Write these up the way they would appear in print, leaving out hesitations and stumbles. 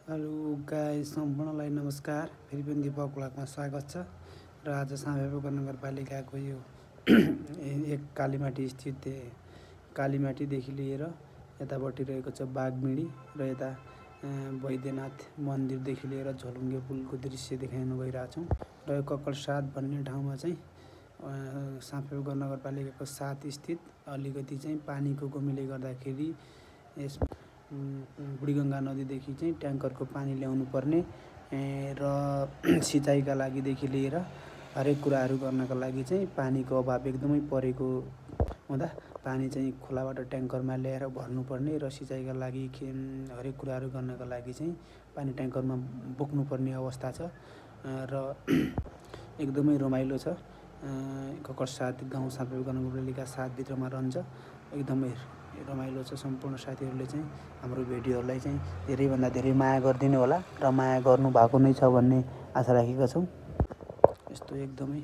Hello guys, सम्पूर्णलाई नमस्कार। फेरि पनि दिपक ब्लगमा स्वागत छ। र आज साँपेपोखर नगरपालिकाको यो एक कालीमाटी स्थित कालीमाटीदेखि लिएर यतापट्टि रहेको छ बागमिडी र यता वैद्यनाथ मन्दिरदेखि लिएर झोलुङ्गे पुलको दृश्य देखाउन गइरहेछौँ। र यो कक्कड 7 भन्ने ठाउँमा चाहिँ साँपेपोखर नगरपालिकाको 7 स्थित अलिकति चाहिँ पानीको कमीले गर्दाखेरि यस बुढीगङ्गा नदीदेखि चाहिँ ट्याङ्करको पानी ल्याउनु पर्ने र सिँचाइका लागिदेखि लिएर हरेक कुराहरू गर्नका लागि चाहिँ पानीको अभाव एकदमै परेको हुँदा पानी चाहिँ खोलाबाट ट्याङ्करमा ल्याएर भर्नुपर्ने र सिँचाइका लागि हरेक कुराहरू गर्नका लागि चाहिँ पानी ट्याङ्करमा बोक्नुपर्ने अवस्था छ र एकदमै रमाइलो छ। कक्कड 7 गाउँ साँपेपोखर नगरपालिका 7 भित्रमा रहन्छ। एकदमै रमाइलो छ। सम्पूर्ण साथीहरूले चाहिँ हाम्रो भिडियोहरूलाई चाहिँ धेरैभन्दा धेरै माया गरिदिनु होला र माया गर्नु भएको नै छ भन्ने आशा राखेका छौँ। यस्तो एकदमै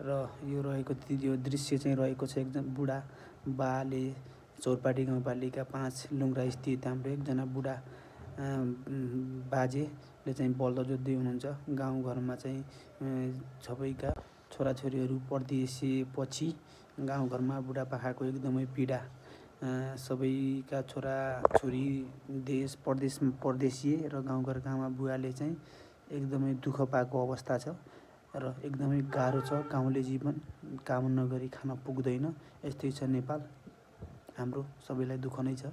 र यो रहेको यो दृश्य चाहिँ रहेको छ एकदम बुढा बाले चौरपाटी गाउँपालिका 5 लुङ्ग्रा स्थित हाम्रो एकजना बुढा बाजेले चाहिँ बल्द जोत्दै हुनुहुन्छ। गाउँघरमा चाहिँ सबैका छोराछोरीहरू परदेशिएपछि गाउँघरमा बुढापाकाको एकदमै पीडा। सबैका छोराछोरी परदेशिए र गाउँघरकामा बुवाले चाहिँ एकदमै दुःख पाएको अवस्था छ र एकदमै गाह्रो छ। गाउँले जीवन काम नगरी खान पुग्दैन। यस्तै छ नेपाल। हाम्रो सबैलाई दुःख नै छ।